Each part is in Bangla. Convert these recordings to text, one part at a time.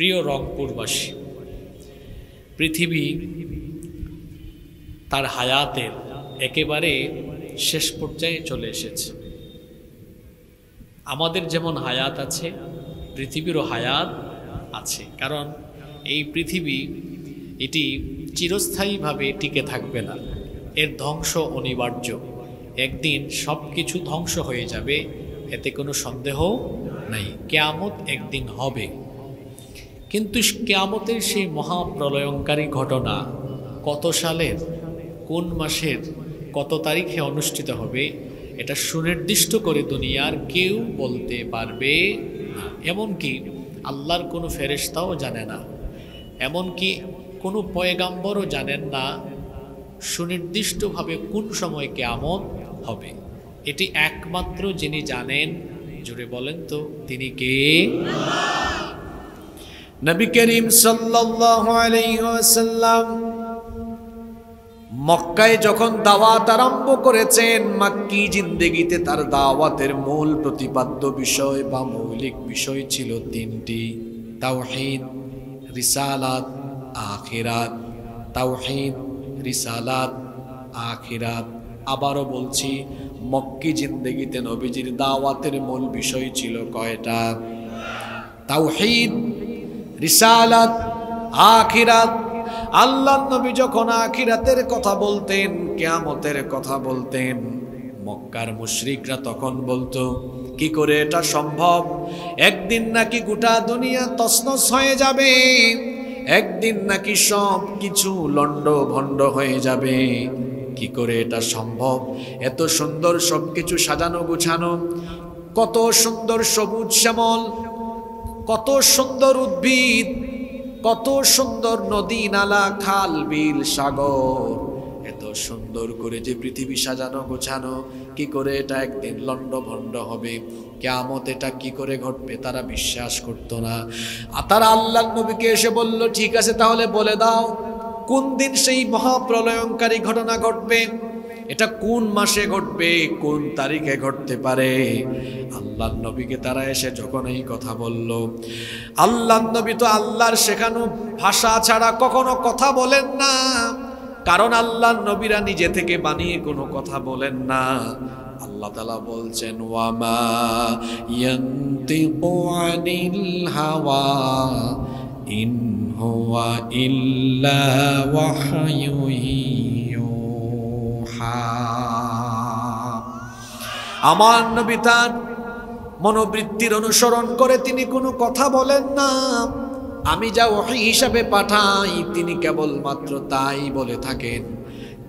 প্রিয় রংপুরবাসী, পৃথিবী তার হায়াতের একেবারে শেষ পর্যায়ে চলে এসেছে। আমাদের যেমন হায়াত আছে, পৃথিবীরও হায়াত আছে, কারণ এই পৃথিবী এটি চিরস্থায়ীভাবে টিকে থাকবে না, এর ধ্বংস অনিবার্য। একদিন সব কিছু ধ্বংস হয়ে যাবে, এতে কোনো সন্দেহ নাই। কিয়ামত একদিন হবে, কিন্তু কিয়ামতের সেই মহাপ্রলয়ঙ্কারী ঘটনা কত সালের, কোন মাসের, কত তারিখে অনুষ্ঠিত হবে, এটা সুনির্দিষ্ট করে দুনিয়ার কেউ বলতে পারবে না। এমনকি আল্লাহর কোনো ফেরেশতাও জানে না, এমনকি কোনো পয়গাম্বরও জানেন না সুনির্দিষ্টভাবে কোন সময় কিয়ামত হবে। এটি একমাত্র যিনি জানেন, জোরে বলেন তো, তিনি কে? নবী করিম সাল্লাল্লাহু আলাইহি ওয়াসাল্লাম মক্কায় যখন দাওয়াত আরম্ভ করেছেন, মাক্কি জিন্দেগিতে তার দাওয়াতের মূল প্রতিপাদ্য বিষয় বা মৌলিক বিষয় ছিল তিনটি: তাওহীদ, রিসালাত, আখিরাত। তাওহীদ, রিসালাত, আখিরাত। আবারও বলছি, মক্কি জিন্দেগিতে নবীজির দাওয়াতের মূল বিষয় ছিল কয়টা? তাওহীদ, রিসালাত, আখিরাত। আল্লাহর নবী যখন আখিরাতের কথা বলতেন, কিয়ামতের কথা বলতেন, মক্কার মুশরিকরা তখন বলতো, কি করে এটা সম্ভব? একদিন নাকি গোটা দুনিয়া তছনছ হয়ে যাবে, একদিন নাকি সব কিছু লন্ডভন্ড হয়ে যাবে। কি করে এটা সম্ভব? এত সুন্দর সব কিছু সাজানো গুছানো, কত সুন্দর সবুজ শ্যামল, কত সুন্দর উদ্ভিদ, কত সুন্দর নদী নালা, খাল বিল সাগর, এত সুন্দর করে যে পৃথিবী সাজানো গোছানো, কি করে এটা একদিন লন্ডভন্ড হবে? কিয়ামত এটা কি করে ঘটবে? তারা বিশ্বাস করতো না। তারা আল্লাহর নবীকে এসে বলল, ঠিক আছে তাহলে বলে দাও, কোন দিন সেই মহাপ্রলয়ঙ্কারী ঘটনা ঘটবে? এটা কোন মাসে ঘটবে, কোন তারিখে ঘটতে পারে? আল্লাহর নবীকে তারা এসে যখন এই কথা বলল, আল্লাহর নবী তো আল্লাহর শেখানো ভাষা ছাড়া কখনো কথা বলেন না, কারণ আল্লাহর নবীরা নিজে থেকে বানিয়ে কোনো কথা বলেন না। আল্লাহ তাআলা বলছেন, ওয়ামা ইয়ানতিকু আনিল হাওয়া ইন হুয়া ইল্লা ওয়াহয়ুন ইউহা। আমার নবী তার মনোবৃত্তির অনুসরণ করে তিনি কোনো কথা বলেন না। আমি যা ওহী হিসাবে পাঠাই তিনি কেবলমাত্র তাই বলে থাকেন।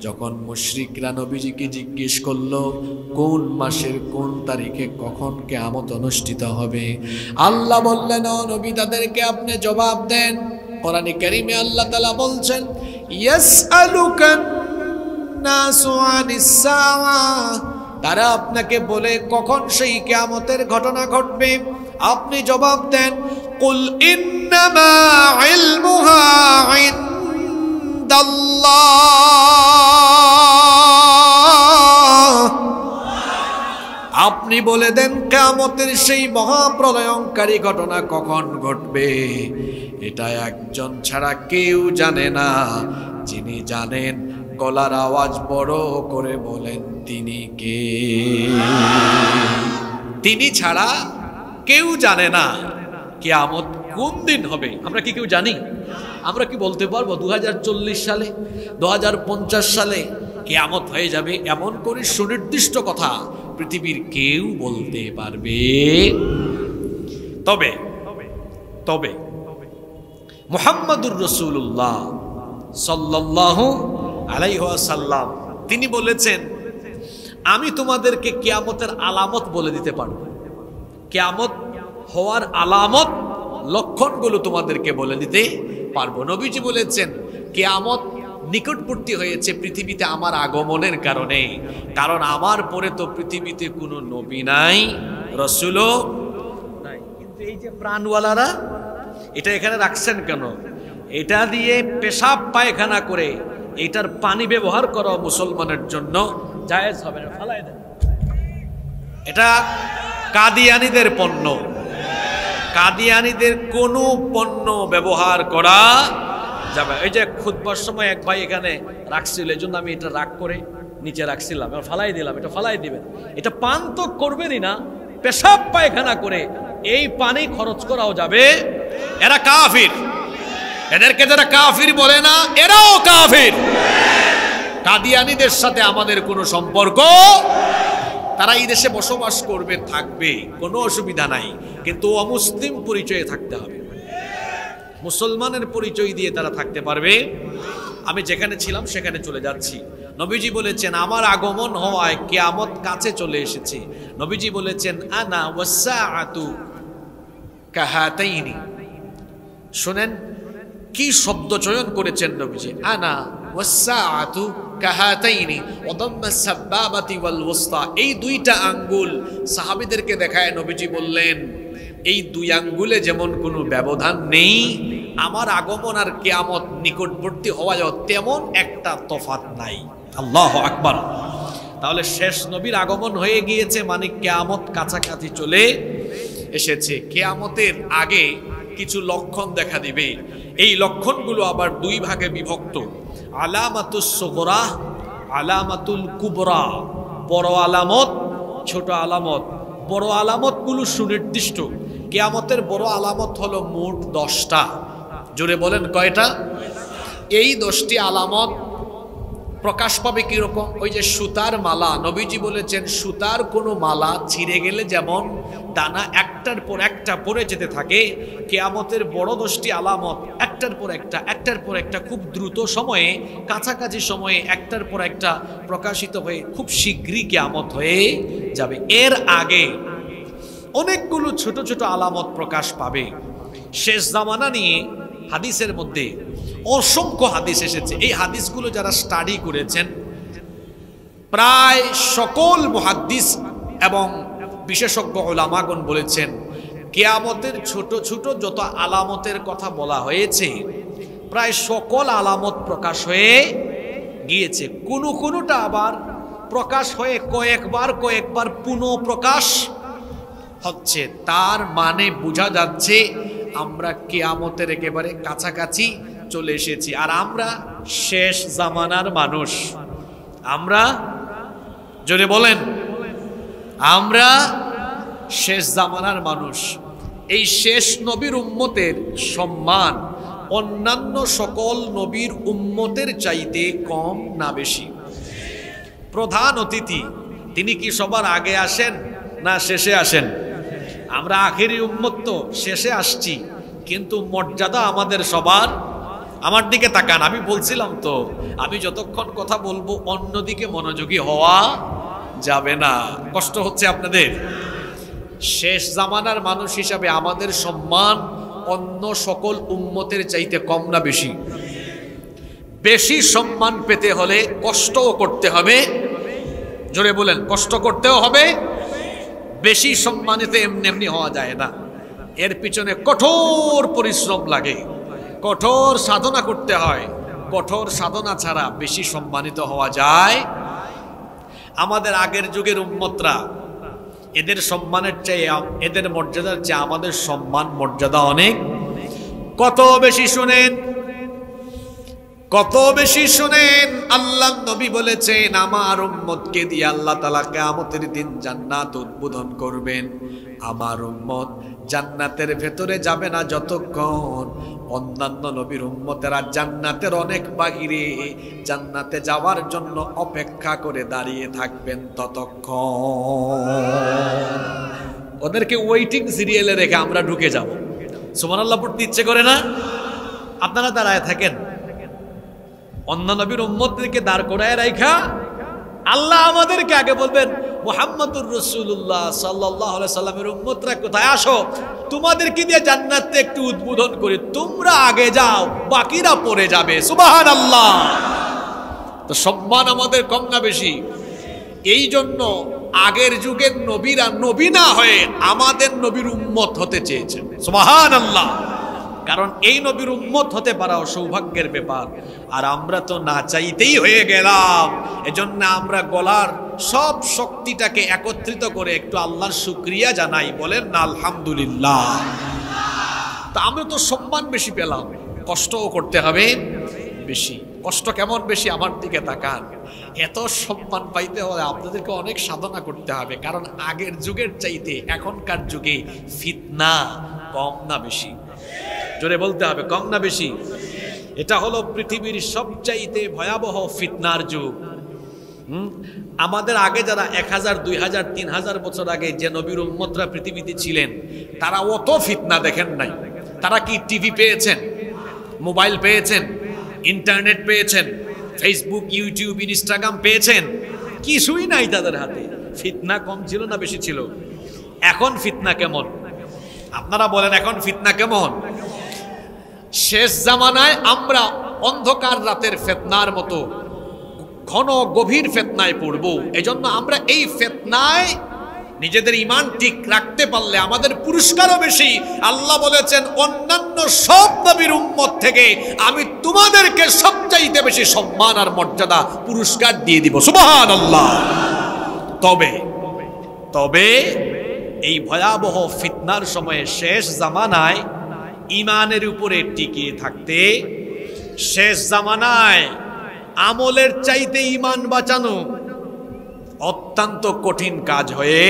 যখন মুশরিকরা নবীজিকে জিজ্ঞেস করলো, কোন মাসের কোন তারিখে কখন কিয়ামত অনুষ্ঠিত হবে, আল্লাহ বললেন, ও নবী তাদেরকে আপনি জবাব দেন। কোরআনে কারীমে আল্লাহ তাআলা বলছেন, ইয়াসআলুকান নাসু আনিস সাআ, তারা আপনাকে বলে কখন সেই কিয়ামতের ঘটনা ঘটবে, আপনি জবাব দেন, কুল ইন্নামা ইলমুহা ইনদাল্লাহ। আপনি বলে দেন কিয়ামতের সেই মহাপ্রলয়ঙ্কারী ঘটনা কখন ঘটবে, এটা একজন ছাড়া কেউ জানে না। যিনি জানেন, গলার আওয়াজ বড় করে বলেন, তিনি কে? তিনি ছাড়া কেউ জানে না কিয়ামত কোন দিন হবে। আমরা কি কেউ জানি? আমরা কি বলতে পারবো 2040 সালে, 2050 সালে কিয়ামত হয়ে যাবে? এমন করে সুনির্দিষ্ট কথা পৃথিবীর কেউ বলতে পারবে? তবে তবে মুহাম্মাদুর রাসূলুল্লাহ সাল্লাল্লাহু আলাইহি ওয়াসাল্লাম তিনি বলেছেন, আমি তোমাদেরকে কিয়ামতের আলামত বলে দিতে পারবো। কিয়ামত হওয়ার আলামত, লক্ষণগুলো তোমাদেরকে বলে দিতে পারবো। নবীজি বলেছেন, কিয়ামত নিকটবর্তী হয়েছে পৃথিবীতে আমার আগমনের কারণে, কারণ আমার পরে তো পৃথিবীতে কোনো নবী নাই, রাসূলও নাই। কিন্তু এই যে প্রাণওয়ালারা এটা এখানে রাখছেন কেন? এটা দিয়ে পেশাব পায়খানা করে এটার পানি ব্যবহার করা মুসলমানের জন্য জায়েজ হবে না, ফালাই দেন। এটা কাদিয়ানীদের পণ্য, কাদিয়ানীদের কোনো পণ্য ব্যবহার করা যাবে। এই যে খুতবার সময় এক ভাই এখানে রাখছিল, এই জন্য আমি এটা রাগ করে নিচে রাখছিলাম, এবার ফালাই দিলাম। এটা ফালাই দিবেন, এটা পান তো করবেনই না, পেশাব পায়খানা করে এই পানি খরচ করাও যাবে। এরা কাফির, এদেরকে যারা কাফির বলে না এরাও কাফির। কাদিয়ানীদের সাথে আমাদের কোনো সম্পর্ক, তারা এই দেশে বসবাস করবে, থাকবে, কোনো অসুবিধা নাই, কিন্তু অমুসলিম পরিচয়ে থাকতে হবে। মুসলমানের পরিচয় দিয়ে তারা থাকতে পারবে। আমি যেখানে ছিলাম সেখানে চলে যাচ্ছি। নবীজি বলেছেন আমার আগমন হওয়ায় কিয়ামত কাছে চলে এসেছে। নবীজি বলেছেন আনা ওয়াসসাআতু কাহাতাইনি। শুনেন কি শব্দ চয়ন করেছেন নবীজি, আনা ওয়াসসাআতু কাহাতাইনি ওয়াদাম্মা সাব্বাবাতি ওয়াল ওয়াসতা। এই দুইটা আঙ্গুল সাহাবীদেরকে দেখায় নবীজি বললেন এই দুই আঙ্গুলে যেমন কোনো ব্যবধান নেই, আমার আগমন আর কিয়ামত নিকটবর্তী হওয়ায় তেমন একটা তফাৎ নাই। আল্লাহু আকবার। তাহলে শেষ নবীর আগমন হয়ে গিয়েছে, মানে কিয়ামত কাছাকাছি চলে এসেছে। কিয়ামতের আগে কিছু লক্ষণ দেখা দিবে। এই লক্ষণগুলো আবার দুই ভাগে বিভক্ত, আলামাতুস সুগরা, আলামাতুল কুবরা। বড় আলামত, ছোট আলামত। বড় আলামতগুলো সুনির্দিষ্ট। কিয়ামতের বড় আলামত হলো মোট 10টা। জোরে বলেন কয়টা? এই 10টি আলামত প্রকাশ পাবে কিরকম? ওই যে সুতার মালা, নবীজি বলেছেন সুতার কোনো মালা ছিঁড়ে গেলে যেমন দানা একটার পর একটা পড়ে যেতে থাকে, কিয়ামতের বড় 10টি আলামত একটার পর একটা, একটার পর একটা খুব দ্রুত সময়ে, কাছাকাছি সময়ে একটার পর একটা প্রকাশিত হয়ে খুব শীঘ্রই কিয়ামত হয়ে যাবে। এর আগে অনেকগুলো ছোট ছোট আলামত প্রকাশ পাবে। শেষ জামানা নিয়ে হাদিসের মধ্যে অসংখ্য হাদিস এসেছে। এই হাদিসগুলো যারা স্টাডি করেছেন, প্রায় সকল মুহাদ্দিস এবং বিশেষজ্ঞ উলামাগণ বলেছেন কিয়ামতের ছোট ছোট যত আলামতের কথা বলা হয়েছে প্রায় সকল আলামত প্রকাশ হয়ে গিয়েছে। কোনোটা আবার প্রকাশ হয়ে কয়েকবার পুনঃ প্রকাশ হচ্ছে। তার মানে বোঝা যাচ্ছে আমরা কিয়ামতের একেবারে কাছাকাছি চলে এসেছি। আর আমরা শেষ জামানার মানুষ। আমরা, জোরে বলেন, আমরা শেষ জামানার মানুষ। এই শেষ নবীর উম্মতের সম্মান অন্যান্য সকল নবীর উম্মতের চাইতে কম না বেশি? প্রধান অতিথি তিনি কি সবার আগে আসেন না শেষে আসেন? আমরা আখেরি উম্মত, তো শেষে আসছি, কিন্তু মর্যাদা আমাদের সবার। আমার দিকে তাকান, আমি বলছিলাম তো, আমি যতক্ষণ কথা বলবো অন্যদিকে মনোযোগী হওয়া যাবে না। কষ্ট হচ্ছে আপনাদের? শেষ জামানার মানুষ হিসাবে আমাদের সম্মান অন্য সকল উম্মতের চাইতে কম না বেশি? বেশি সম্মান পেতে হলে কষ্টও করতে হবে। জোরে বলেন, কষ্ট করতেও হবে। বেশি সম্মানিত এমনি এমনি হওয়া যায় না, এর পিছনে কঠোর পরিশ্রম লাগে, কঠোর সাধনা করতে হয়। কঠোর সাধনা ছাড়া বেশি সম্মানিত হওয়া যায়? আমাদের আগের যুগের উম্মতরা, এদের সম্মানের চেয়ে, এদের মর্যাদার চেয়ে আমাদের সম্মান মর্যাদা অনেক। কত বেশি শুনেন, কত বেশি শুনেন। আল্লাহ নবী বলেছেন আমার উম্মতকে দিয়ে আল্লাহ তাআলা কিয়ামতের দিন জান্নাত উদ্বোধন করবেন। আমার উম্মত জান্নাতের ভেতরে যাবে না যতক্ষণ অন্যান্য নবীর উম্মতেরা জান্নাতের অনেক বাহিরে জান্নাতে যাওয়ার জন্য অপেক্ষা করে দাঁড়িয়ে থাকবেন ততক্ষণ। ওদেরকে ওয়েটিং সিরিয়ালে রেখে আমরা ঢুকে যাব। সুবহানাল্লাহ পড়তে ইচ্ছে করে না? আপনারা দাঁড়ায় থাকেন, অন্য নবীর উম্মতদেরকে দাঁড় করায় রাখা আল্লাহ আমাদেরকে আগে বলবেন মুহাম্মদুর রাসূলুল্লাহ সাল্লাল্লাহু আলাইহি সাল্লামের উম্মতরা কোথায়, আসো তোমাদেরকে দিয়ে জান্নাতে একটু উদ্বোধন করি, তোমরা আগে যাও, বাকিরা পরে যাবে। সুবহানাল্লাহ। তো সম্মান আমাদের কম না বেশি? এই জন্য আগের যুগের নবীরা নবী না হয়ে আমাদের নবীর উম্মত হতে চেয়েছেন। সুবহানাল্লাহ। কারণ এই নবীর উম্মত হতে পারাও সৌভাগ্যের ব্যাপার, আর আমরা তো না চাইতেই হয়ে গেলাম। এজন্য আমরা গলার সব শক্তিটাকে একত্রিত করে একটু আল্লাহর শুকরিয়া জানাই, বলেন না আলহামদুলিল্লাহ। তা আমি তো সম্মান বেশি পেলাম, কষ্টও করতে হবে বেশি। কষ্ট কেমন বেশি? আমার দিকে তাকান। এত সম্মান পাইতে হলে আপনাদেরকে অনেক সাধনা করতে হবে, কারণ আগের যুগের চাইতে এখনকার যুগে ফিতনা কম না বেশি? জোরে বলতে হবে, কম না বেশি? এটা হলো পৃথিবীর সবচাইতে ভয়াবহ ফিতনার যুগ। আমাদের আগে যারা 1000, 2000, 3000 বছর আগে যে নবীর উম্মতরা পৃথিবীতে ছিলেন, তারা অত ফিতনা দেখেন নাই। তারা কি টিভি পেয়েছেন, মোবাইল পেয়েছেন, ইন্টারনেট পেয়েছেন, ফেসবুক, ইউটিউব, ইনস্টাগ্রাম পেয়েছেন? কিছুই নাই তাদের হাতে। ফিতনা কম ছিল না বেশি ছিল? এখন ফিতনা কেমন আপনারা বলেন? এখন ফিতনা কেমন? শেষ জামানায় আমরা অন্ধকার রাতের ফিতনার মতো ঘন গভীর ফিতনায় পড়ব। এজন্য আমরা এই ফিতনায় নিজেদের ঈমান ঠিক রাখতে পারলে আমাদের পুরস্কারও বেশি। আল্লাহ বলেছেন, অন্যান্য সব নবীর উম্মত থেকে আমি তোমাদেরকে সবচাইতে বেশি সম্মান আর মর্যাদা পুরস্কার দিয়ে দিব। সুবহানাল্লাহ। তবে এই ভয়াবহ ফিতনার সময়ে শেষ জামানায় ঈমানের উপরে টিকে থাকতে, শেষ জামানায় আমলের চাইতে ঈমান বাঁচানো অত্যন্ত কঠিন কাজ হয়ে,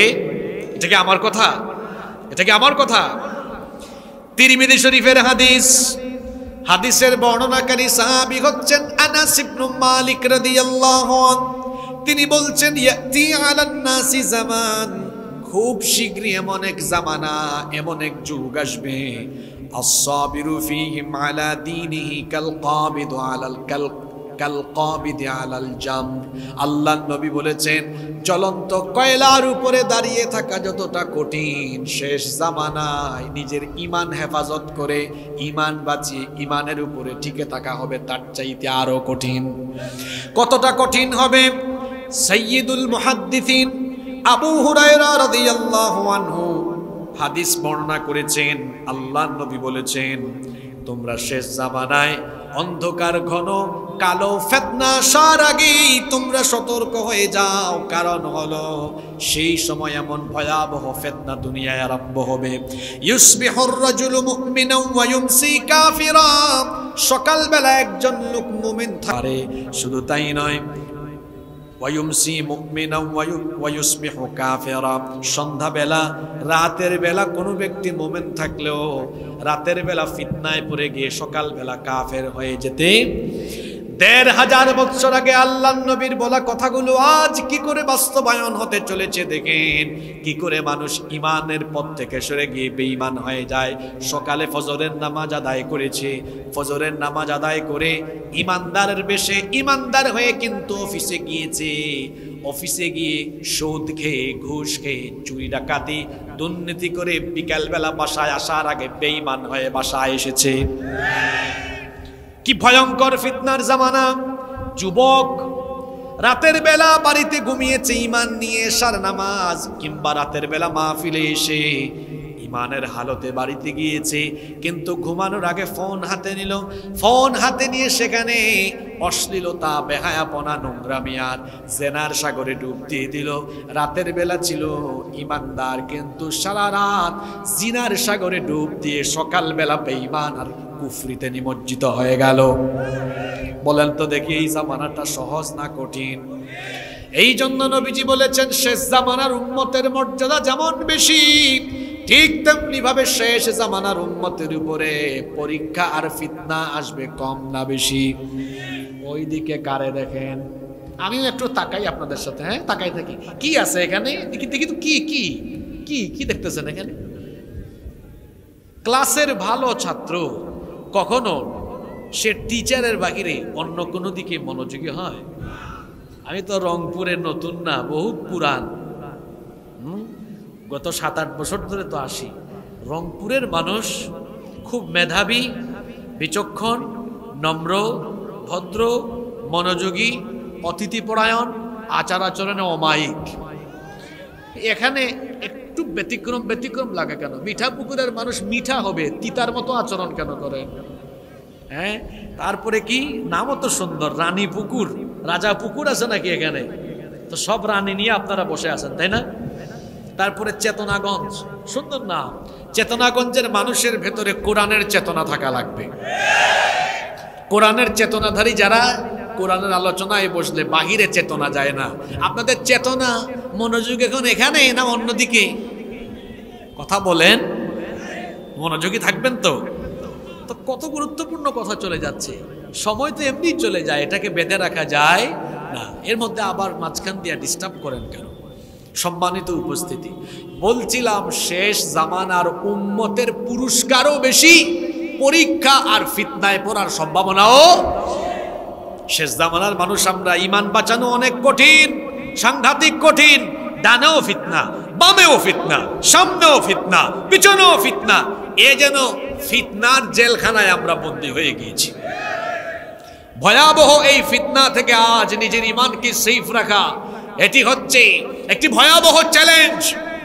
এটা কি আমার কথা? এটা কি আমার কথা? তিরমিজি শরীফের হাদিসের বর্ণনাকারী সাহাবী হচ্ছেন আনাস ইবনে মালিক রাদিয়াল্লাহু আনহু। তিনি বলছেন, ইয়াতি আলান নাসি জামান, খুব শীঘ্রই এমন এক জামানা, এমন এক যুগ আসবে, আস-সাবিরু ফীহিম আলা দীনিহি কাল কাবিদু আলাল কালকাবিদি আলাল জামর। আল্লাহর নবী বলেছেন, জ্বলন্ত কয়লার উপরে দাঁড়িয়ে থাকা যতটা কঠিন, শেষ জামানায় নিজের ঈমান হেফাজত করে ঈমান বাঁচিয়ে ঈমানের উপরে টিকে থাকা হবে তার চাইতে আরো কঠিন। কতটা কঠিন হবে? সাইয়্যিদুল মুহাদ্দিসিন আবু হুরায়রা রাদিয়াল্লাহু আনহু হাদিস বর্ণনা করেছেন। আল্লাহর নবী বলেছেন, তোমরা শেষ জামানায় অন্ধকার ঘন কালো ফিতনা আসার আগেই তোমরা সতর্ক হয়ে যাও, কারণ হলো সেই সময় এমন ভয়াবহ ফিতনা দুনিয়ায় আরম্ভ হবে। ইউসবিহুর রাজুলু মুমিনান ওয়া ইউমসি কাফিরা, সকালবেলা একজন লোক মুমিন থাকে, শুধু তাই নয়, ওয়ায়ুমসি মুমিনান ওয়া ইউসবিহু কাফিরা, সন্ধ্যাবেলা রাতের বেলা কোনো ব্যক্তি মুমিন থাকলেও রাতের বেলা ফিতনায় পড়ে গিয়ে সকালবেলা কাফের হয়ে যেতে ১৫০০ বছর আগে আল্লাহর নবীর বলা কথাগুলো আজ কি করে বাস্তবায়ন হতে চলেছে দেখেন। কি করে মানুষ ঈমানের পথ থেকে সরে গিয়ে বেঈমান হয়ে যায়। সকালে ফজরের নামাজ আদায় করেছে, ফজরের নামাজ আদায় করে ঈমানদারের বেশে ঈমানদার হয়ে কিন্তু অফিসে গিয়েছে, অফিসে গিয়ে সুদ খেয়ে, ঘুষ খেয়ে, চুরি ডাকাতি দুর্নীতি করে বিকালবেলা বাসায় আসার আগে বেঈমান হয়ে বাসায় এসেছে। কি ভয়ঙ্কর ফিতনার জামানা। যুবক রাতের বেলা বাড়িতে ঘুমিয়েছে ঈমান নিয়ে, এশার নামাজ কিংবা রাতের বেলা মাহফিলে এসে ঈমানের হালতে বাড়িতে গিয়েছে, কিন্তু ঘুমানোর আগে ফোন হাতে নিল। ফোন হাতে নিয়ে সেখানে অশ্লীলতা, বেহায়াপনা, নোংরামি আর জেনার সাগরে ডুব দিয়ে দিল। রাতের বেলা ছিল ঈমানদার, কিন্তু সারা রাত জিনার সাগরে ডুব দিয়ে সকালবেলা বেঈমান আর কুফরিতে নিমজ্জিত হয়ে গেল। বলেন তো দেখি, এই জামানাটা সহজ না কঠিন? এই জন্য নবীজি বলেছেন, শেষ জামানার উম্মতের মর্যাদা যেমন বেশি, ঠিক তেমনি ভাবে শেষ জামানার উম্মতের উপরে পরীক্ষা আর ফিতনা আসবে কম না বেশি? ওইদিকে কারে দেখেন? আমিও একটু তাকাই আপনাদের সাথে। হ্যাঁ, তাকাই থাকি। কি আছে এখানে? দেখি দেখি তো, কি কি কি কি দেখতেছেন এখানে? ক্লাসের ভালো ছাত্র কখনো সে টিচারের বাহিরে অন্য কোনো দিকে মনোযোগী হয়? আমি তো রংপুরের নতুন না, বহুত পুরান। গত 7-8 বছর ধরে তো আসি। রংপুরের মানুষ খুব মেধাবী, বিচক্ষণ, নম্র, ভদ্র, মনোযোগী, অতিথিপরায়ণ, আচার আচরণে অমায়িক। এখানে একটু ব্যতিক্রম লাগে কেন? মিঠা পুকুরের মানুষ মিঠা হবে, তিতার মতো আচরণ কেন করেন? হ্যাঁ, তারপরে কি নামও তো সুন্দর, রানী পুকুর, রাজা পুকুর আছে নাকি এখানে? তো সব রানী নিয়ে আপনারা বসে আছেন, তাই না? তারপরে চেতনাগঞ্জ, সুন্দর না? চেতনাগঞ্জের মানুষের ভেতরে কোরআনের চেতনা থাকা লাগবে। কোরআনের চেতনাধারী যারা, কোরআনের আলোচনায় বসলে বাহিরে চেতনা যায় না। আপনাদের চেতনা মনোযোগ এখন এখানে না অন্যদিকে? কথা বলেন, মনোযোগী থাকবেন তো। তো কত গুরুত্বপূর্ণ কথা চলে যাচ্ছে, সময় তো এমনি চলে যায়, এটাকে বেঁধে রাখা যায় না। এর মধ্যে আবার মাঝখান দিয়ে ডিস্টার্ব করেন কেন? সম্মানিত উপস্থিতি, বলছিলাম শেষ জামানার উম্মতের পুরস্কারও বেশি, পরীক্ষা আর ফিতনায় পড়ার সম্ভাবনাও। শেষ জামানার মানুষ আমরা, ইমান বাঁচানো অনেক কঠিন, সাংঘাতিক কঠিন। ডানেও ফিতনা, বামেও ফিতনা, সামনেও ফিতনা, পিছনেও ফিতনা। এ যেন ফিতনার জেলখানায় আমরা বন্দী হয়ে গিয়েছি। ভয়াবহ এই ফিতনা থেকে আজ নিজের ইমানকে সেফ রাখা, এটি হচ্ছে একটি ভয়াবহ চ্যালেঞ্জ।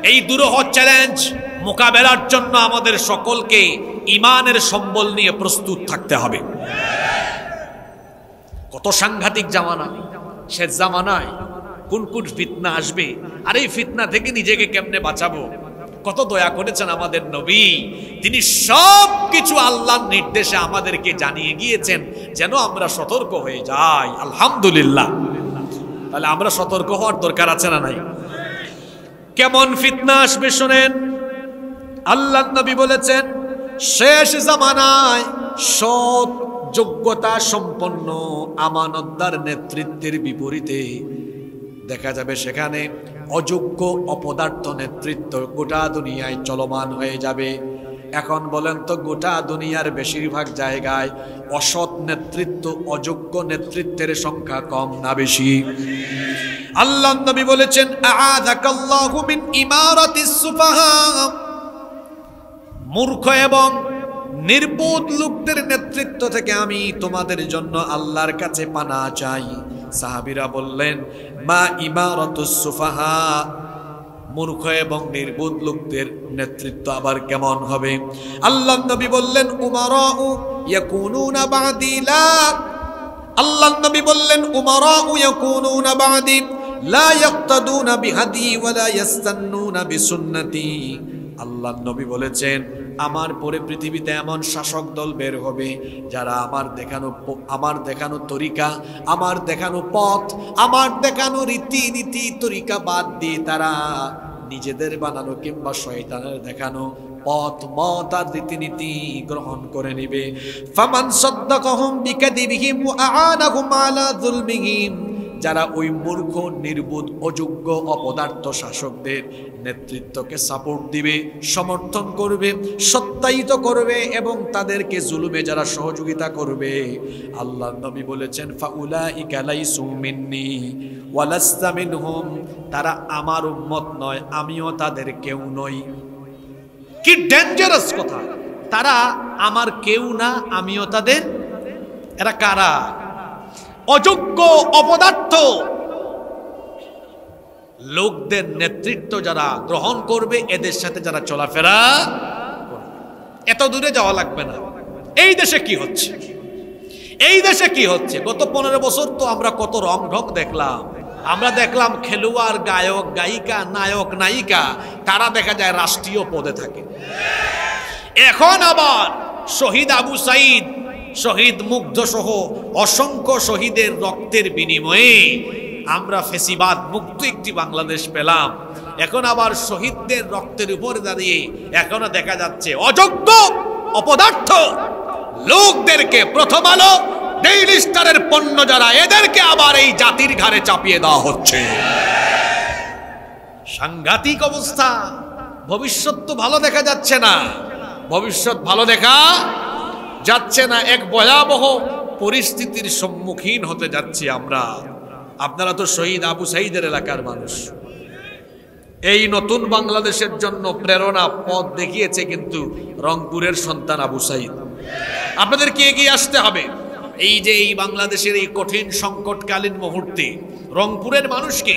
এই দুরূহ চ্যালেঞ্জ মোকাবেলার জন্য আমাদের সকলকে ইমানের সম্বল নিয়ে প্রস্তুত থাকতে হবে। কত সাংঘাতিক জামানা, শেষ জামানায় কোন কোন ফিতনা আসবে, আর এই ফিতনা থেকে নিজেকে কেমনে বাঁচাবো। কত দয়া করেছেন আমাদের নবী, তিনি সব কিছু আল্লাহর নির্দেশে আমাদেরকে জানিয়ে গিয়েছেন যেন আমরা সতর্ক হয়ে যাই। আলহামদুলিল্লাহ। তাহলে আমরা সতর্ক হওয়ার দরকার আছে না নাই? কেমন ফিতনা আসবে শোনেন। আল্লাহর নবী বলেছেন, শেষ জামানায় সৎ যোগ্যতা সম্পন্ন আমানতদার নেতৃত্বের বিপরীতে দেখা যাবে সেখানে অযোগ্য অপদার্থ নেতৃত্ব গোটা দুনিয়ায় চলমান হয়ে যাবে। এখন বলেন তো, গোটা দুনিয়ার বেশিরভাগ জায়গায় অসৎ নেতৃত্ব, অযোগ্য নেতৃত্বের সংখ্যা কম না বেশি? আল্লাহর নবী বলেছেন, আ'আযাকাল্লাহু মিন ইমারাতিস সুফাহা, মূর্খ এবং নির্বোধ লোকদের নেতৃত্ব থেকে আমি তোমাদের জন্য আল্লাহর কাছে পানা চাই। সাহাবীরা বললেন, মা ইমারাতুস সুফাহা, মূর্খ এবং নির্বোধ লোকদের নেতৃত্ব আবার কেমন হবে? আল্লাহর নবী বললেন, উমারাউ ইয়াকুনুনা বা'দি লা, আল্লাহর নবী বললেন, উমারাউ ইয়াকুনুনা বা'দি লা ইয়াক্তাদুনা বিহাদি ওয়া লা ইয়াস্তান্নুনা বিসুন্নতি। আল্লাহর নবী বলেছেন, আমার পরে পৃথিবীতে এমন শাসক দল বের হবে যারা আমার দেখানো তরিকা, আমার দেখানো পথ, আমার দেখানো রীতিনীতি তরিকা বাদ দিয়ে তারা নিজেদের বানানো কিংবা শয়তানের দেখানো পথ মত আর রীতিনীতি গ্রহণ করে নিবে। ফামান সাদ্দাকাহুম বিকাদিবিহিম ওয়া আ'আনাহুম আলা যুলমিহিম, যারা ওই মূর্খ, নির্বোধ, অযোগ্য, অপদার্থ শাসকদের নেতৃত্বকে সাপোর্ট দিবে, সমর্থন করবে, সত্যায়িত করবে এবং তাদেরকে জুলুমে যারা সহযোগিতা করবে, আল্লাহর নবী বলেছেন, ফাউলাইকা লাইসু মিন্নি ওয়া লাস্তা মিনহুম, তারা আমার উম্মত নয়, আমিও তাদের কেউ নই। কি ডেঞ্জারাস কথা! তারা আমার কেউ না, আমিও তাদের। এরা কারা? অযোগ্য, অপদার্থ লোকদের নেতৃত্ব যারা গ্রহণ করবে, এদের সাথে যারা চলাফেরা করবে। এত দূরে যাওয়া লাগবে না। এই দেশে কি হচ্ছে, এই দেশে কি হচ্ছে? গত 15 বছর তো আমরা কত রং ঢং দেখলাম। আমরা দেখলাম খেলোয়াড়, গায়ক, গায়িকা, নায়ক, নায়িকা, তারা দেখা যায় রাষ্ট্রীয় পদে থাকে। এখন আবার শহীদ আবু সাঈদ, শহীদ মুগ্ধ সহ অসংখ্য শহীদের রক্তের বিনিময়ে আমরা ফেসিবাদ মুক্ত একটি বাংলাদেশ পেলাম। এখন আবার শহীদদের রক্তের উপরে দাঁড়িয়ে এখনো দেখা যাচ্ছে অযোগ্য, অপদার্থ লোকদেরকে, প্রথম আলো, ডেইলি স্টারের পণ্য যারা, এদেরকে আবার এই জাতির ঘাড়ে চাপিয়ে দেওয়া হচ্ছে। সাংঘাতিক অবস্থা। ভবিষ্যৎ তো ভালো দেখা যাচ্ছে না, ভবিষ্যৎ ভালো দেখা যাচ্ছে না। এক ভয়াবহ পরিস্থিতির সম্মুখীন হতে যাচ্ছি আমরা। আপনারা তো শহীদ আবু সাঈদের এলাকার মানুষ। এই নতুন বাংলাদেশের জন্য প্রেরণা পথ দেখিয়েছে কিন্তু রংপুরের সন্তান আবু সাঈদ। আপনাদেরকে এগিয়ে আসতে হবে। এই যে এই বাংলাদেশের এই কঠিন সংকটকালীন মুহূর্তে রংপুরের মানুষকে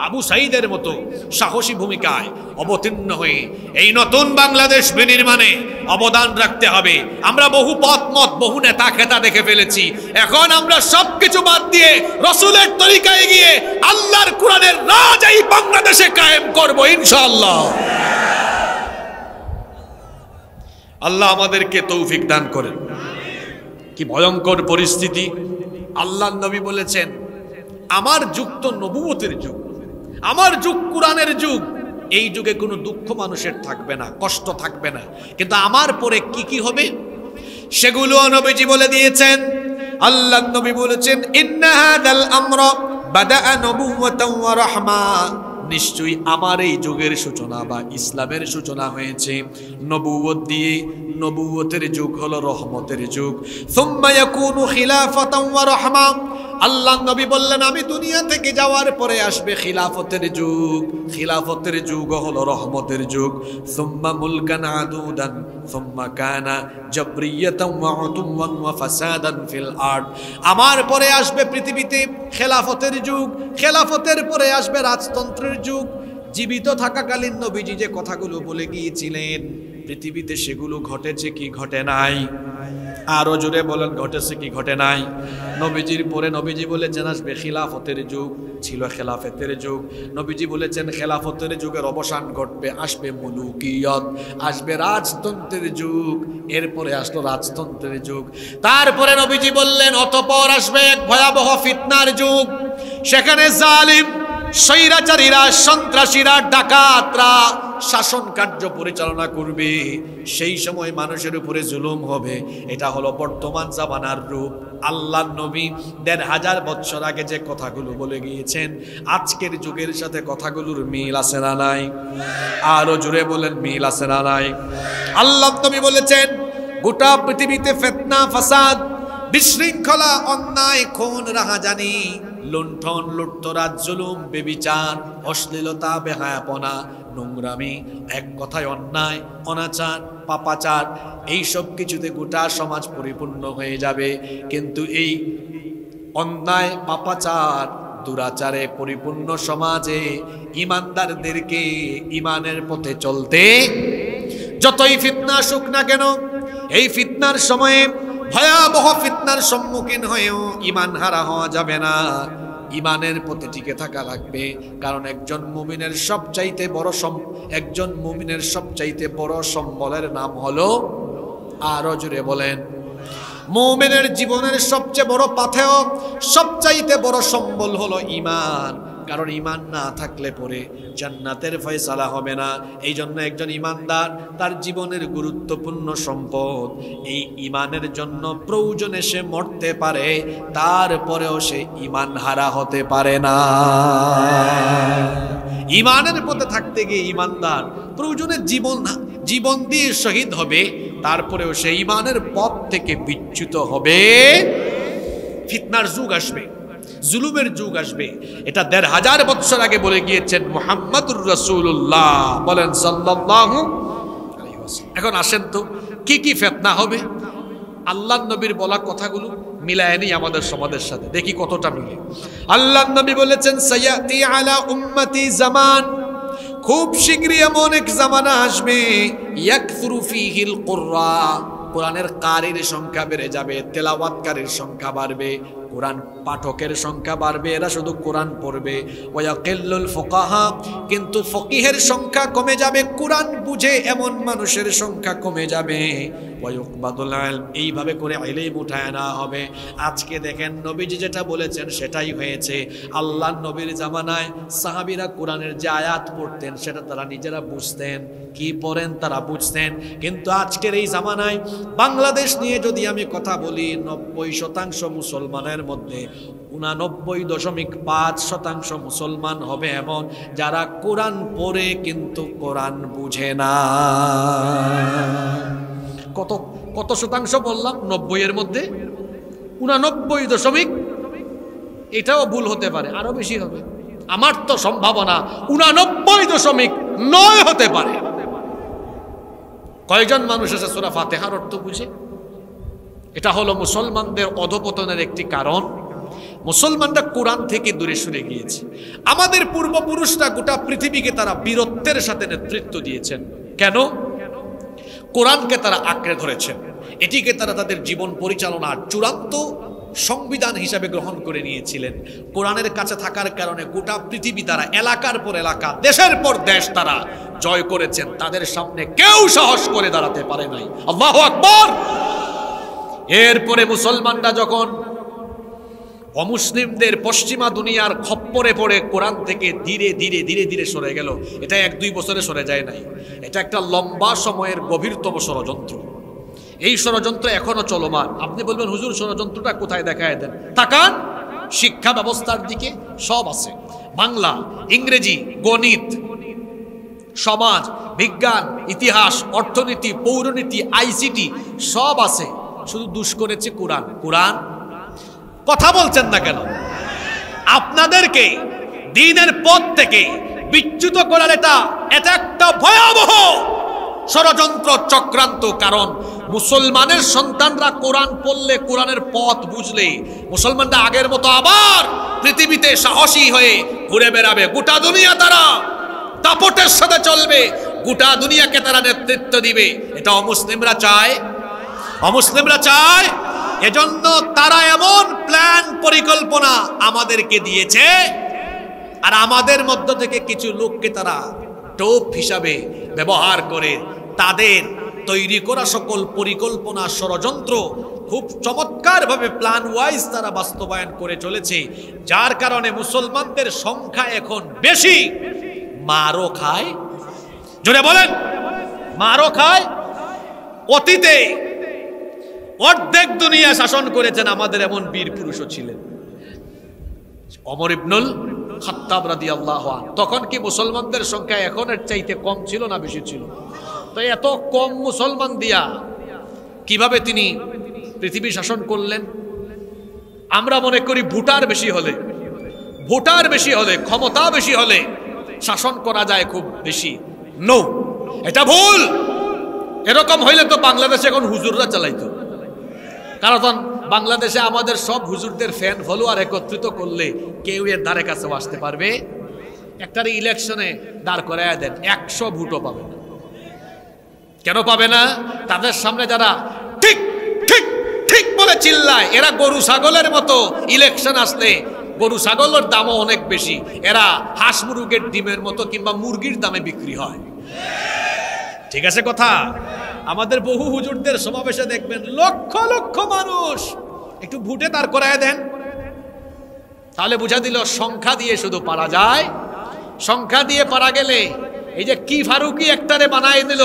আবু সাঈদের মতো সাহসী ভূমিকায় অবতীর্ণ হয়ে এই নতুন বাংলাদেশ বিনির্মাণে অবদান রাখতে হবে। আমরা বহু পথমত, বহু নেতা খেতা দেখে ফেলেছি। এখন আমরা সবকিছু বাদ দিয়ে রাসূলের তরিকায় গিয়ে আল্লাহর কোরআনের রাজ এই বাংলাদেশে কায়েম করব ইনশাআল্লাহ। আল্লাহ আমাদেরকে তৌফিক দান করেন। কি ভয়ঙ্কর পরিস্থিতি! আল্লাহর নবী বলেছেন, আমার যুগ তো নবুয়তের যুগ, আমার যুগ কোরআনের যুগ। এই যুগে কোনো দুঃখ মানুষের থাকবে না, কষ্ট থাকবে না। কিন্তু আমার পরে কি কি হবে সেগুলো নবীজি বলে দিয়েছেন। আল্লাহর নবী বলেছেন, ইন্না হাদাল আমরা বাদাআ নবুওয়াতান ওয়া রাহমা, নিশ্চয়ই আমার এই যুগের সূচনা বা ইসলামের সূচনা হয়েছে নবুয়ত দিয়ে। নবুয়তের যুগ হলো রহমতের যুগ। সুম্মা ইয়াকুনু খিলাফাতান ওয়া রাহমা, আল্লাহ নবী বললেন, আমি দুনিয়া থেকে যাওয়ার পরে আসবে খিলাফতের যুগ। খিলাফতের যুগ হলো রহমতের যুগ। সুম্মা মুলকান আদুদান সুম্মা কানা জাবরিয়াতান ওয়া উতুওয়ান ওয়া ফাসাদান ফিল আরদ, আমার পরে আসবে পৃথিবীতে খেলাফতের যুগ। খেলাফতের পরে আসবে রাজতন্ত্রের যুগ। জীবিত থাকাকালীন নবীজি যে কথাগুলো বলে গিয়েছিলেন পৃথিবীতে সেগুলো ঘটেছে কি ঘটে নাই? আরো জোরে বলেন, ঘটেছে কি ঘটে নাই? নবীজির পরে নবীজি বলেছেন আসবে খিলাফতের যুগ, ছিল খেলাফতের যুগ। নবীজি বলেছেন খেলাফতের যুগের অবসান ঘটবে, আসবে মুলুকিয়ত, আসবে রাজতন্ত্রের যুগ। এরপরে আসলো রাজতন্ত্রের যুগ। তারপরে নবীজি বললেন অতঃপর আসবে এক ভয়াবহ ফিতনার যুগ। সেখানে জালিম স্বৈরাচারীরা, সন্ত্রাসীরা, ডাকাতরা শাসন কার্য পরিচালনা করবে। সেই সময় মানুষের উপরে জুলুম হবে। এটা হলো বর্তমান জামানার রূপ। আল্লাহর নবী ১৫০০ বছর আগে যে কথাগুলো বলে গিয়েছেন আজকের যুগের সাথে কথাগুলোর মিল আছে না নাই? আরো জোরে বলেন, মিল আছে না নাই? আল্লাহর নবী বলেছেন গোটা পৃথিবীতে ফিতনা, ফাসাদ, বিশৃঙ্খলা, অন্যায়, খুন, রাহাজানি, লুণ্ঠন, লুটতরাজ, জুলুম, বেবিচার, অশ্লীলতা, বেহায়াপনা, নোংরামি, এক কথায় অন্যায়, অনাচার, পাপাচার, এই সব কিছুতে গোটা সমাজ পরিপূর্ণ হয়ে যাবে। কিন্তু এই অন্যায়, পাপাচার, দুরাচারে পরিপূর্ণ সমাজে ইমানদারদেরকে ইমানের পথে চলতে যতই ফিতনা আসুক না কেন, এই ফিতনার সময়ে ভয়াবহ ফিতনার সম্মুখীন হয়েও ইমান হারা হওয়া যাবে না। ইমানের পথে টিকে থাকা লাগবে। কারণ একজন মুমিনের সবচাইতে বড় সম্বলের নাম হলো, আরো জোরে বলেন, মুমিনের জীবনের সবচেয়ে বড় পাথেয়, সবচাইতে বড় সম্বল হলো ঈমান। কারণ ঈমান না থাকলে পরে জান্নাতের ফয়সালা হবে না। এই জন্য একজন ঈমানদার তার জীবনের গুরুত্বপূর্ণ সম্পদ, এই ঈমানের জন্য প্রয়োজনে সে মরতে পারে, তারপরেও সে ঈমান হারা হতে পারে না। ঈমানের পথে থাকতে গিয়ে ঈমানদার প্রয়োজনে জীবন দিয়ে শহীদ হবে, তারপরেও সে ঈমানের পথ থেকে বিচ্যুত হবে। ফিতনার যুগ আসবে, জুলুমের যুগ আসবে। এটা ১৫০০ বছর আগে বলে গিয়েছেন মুহাম্মদুর রাসূলুল্লাহ, বলেন সাল্লাল্লাহু আলাইহি ওয়াসাল্লাম। এখন আসেন তো কি কি ফিতনা হবে, আল্লাহর নবীর বলা কথাগুলো মিলায় নেই আমাদের সমাজের সাথে, দেখি কতটা মিলে। আল্লাহর নবী বলেছেন সায়াতি আলা উম্মতি জামান, খুব শীঘ্রই এমন এক জামানা আসবে ইয়াকসুরু ফীহিল কুররা, কোরআনের কারির সংখ্যা বেড়ে যাবে, তেলাওয়াতকারীর সংখ্যা বাড়বে, কোরআন পাঠকের সংখ্যা বাড়বে, এরা শুধু কোরআন পড়বে। ওয়ায়াকিল্লুল ফুকাহা, কিন্তু ফকিহের সংখ্যা কমে যাবে, কোরআন বুঝে এমন মানুষের সংখ্যা কমে যাবে। ওয়ায়ুকবাদুল ইলম, এইভাবে করে ইলম উঠায় না হবে। আজকে দেখেন নবীজি যেটা বলেছেন সেটাই হয়েছে। আল্লাহর নবীর জামানায় সাহাবীরা কোরআনের যে আয়াত পড়তেন সেটা তারা নিজেরা বুঝতেন, কি পড়েন তারা বুঝতেন। কিন্তু আজকের এই জামানায় বাংলাদেশ নিয়ে যদি আমি কথা বলি, ৯০% মুসলমানের মধ্যে ৮৯.৫% মুসলমান হবে এমন যারা কোরআন পড়ে কিন্তু কোরআন বুঝে না। কত শতাংশ বললাম? ৯০ এর মধ্যে ৮৯ এটাও ভুল হতে পারে, আরো বেশি হবে। আমার তো সম্ভাবনা ৮৯.৯ হতে পারে। কয়জন মানুষ আছে সূরা ফাতিহার অর্থ বুঝে? এটা হলো মুসলমানদের অধপতনের একটি কারণ। মুসলমানরা কোরআন থেকে দূরে সরে গিয়েছে। আমাদের পূর্বপুরুষরা গোটা পৃথিবীকে তারা বীরত্বের সাথে নেতৃত্ব দিয়েছেন। কেন? কোরআনকে তারা আঁকড়ে ধরেছেন, এটিকে তারা তাদের জীবন পরিচালনার চূড়ান্ত সংবিধান হিসাবে গ্রহণ করে নিয়েছিলেন। কোরআনের কাছে থাকার কারণে গোটা পৃথিবী তারা এলাকার পর এলাকা, দেশের পর দেশ তারা জয় করেছেন। তাদের সামনে কেউ সাহস করে দাঁড়াতে পারে নাই। আল্লাহু আকবার। এরপরে মুসলমানরা যখন অমুসলিমদের পশ্চিমা দুনিয়ার খপ্পরে পড়ে কোরআন থেকে ধীরে ধীরে ধীরে ধীরে সরে গেল, এটা 1-2 বছরে সরে যায় নাই, এটা একটা লম্বা সময়ের গভীরতম ষড়যন্ত্র। এই ষড়যন্ত্র এখনো চলমান। আপনি বলবেন হুজুর ষড়যন্ত্রটা কোথায় দেখায় দেন? তাকান শিক্ষা ব্যবস্থার দিকে, সব আছে। বাংলা, ইংরেজি, গণিত, সমাজ বিজ্ঞান, ইতিহাস, অর্থনীতি, পৌরনীতি, আইসিটি সব আছে। শুধু দুষ করেছে কোরআন। কোরআন কথা বলছেন না কেন? আপনাদেরকে দ্বীনের পথ থেকে বিচ্যুত করার এটা একটা ভয়াবহ ষড়যন্ত্র চক্রান্ত। কারণ মুসলমানের সন্তানরা কোরআন পড়লে, কোরআনের পথ বুঝলে মুসলমানরা আগের মতো আবার পৃথিবীতে সাহসী হয়ে ঘুরে বেড়াবে। গোটা দুনিয়া তারা দাপটের সাথে চলবে, গোটা দুনিয়াকে তারা নেতৃত্ব দিবে। এটা অমুসলিমরা চায়, অমুসলিমরা চায়। এজন্য তারা এমন প্ল্যান পরিকল্পনা আমাদেরকে দিয়েছে, আর আমাদের মধ্য থেকে কিছু লোককে তারা টোপ হিসাবে ব্যবহার করে তাদের তৈরি করা সকল পরিকল্পনা, ষড়যন্ত্র খুব চমৎকারভাবে প্ল্যান ওয়াইজ তারা বাস্তবায়ন করে চলেছে। যার কারণে মুসলমানদের সংখ্যা এখন বেশি, মারও খায়। জোরে বলেন, মারও খায়। অতীতে অর্ধেক দুনিয়া শাসন করেছেন আমাদের এমন বীর পুরুষও ছিলেন। ওমর ইবনুল খাত্তাব রাদিয়াল্লাহু আনহু। তখন কি মুসলমানদের সংখ্যা এখনের চাইতে কম ছিল না বেশি ছিল? তো এত কম মুসলমান দিয়া কিভাবে তিনি পৃথিবী শাসন করলেন? আমরা মনে করি ভোটার বেশি হলে, ভোটার বেশি হলে, ক্ষমতা বেশি হলে শাসন করা যায় খুব বেশি। নো, এটা ভুল। এরকম হইলে তো বাংলাদেশে এখন হুজুররা চালাইতো। কারণ বাংলাদেশে আমাদের সব হুজুরদের ফ্যান ফলোয়ার একত্রিত করলে কেউ এর ধারে কাছে আসতে পারবে? একটার ইলেকশনে দাঁড় করায় দেন, 100 ভোটও পাবে না। কেন পাবে না? তাদের সামনে যারা ঠিক ঠিক ঠিক বলে চিল্লায়, এরা গরু ছাগলের মতো। ইলেকশন আসলে গরু ছাগলের দামও অনেক বেশি, এরা হাঁস মুরগের ডিমের মতো কিংবা মুরগির দামে বিক্রি হয়। ঠিক আছে কথা? আমাদের বহু হুজুরদের সমাবেশে দেখবেন লক্ষ লক্ষ মানুষ। একটু ভোটে দাঁড় করায় দেন, তাহলে বুঝা দিল সংখ্যা দিয়ে শুধু পারা যায়। সংখ্যা দিয়ে পারা গেলে এই যে কি ফারুকি একটারে বানায় দিল,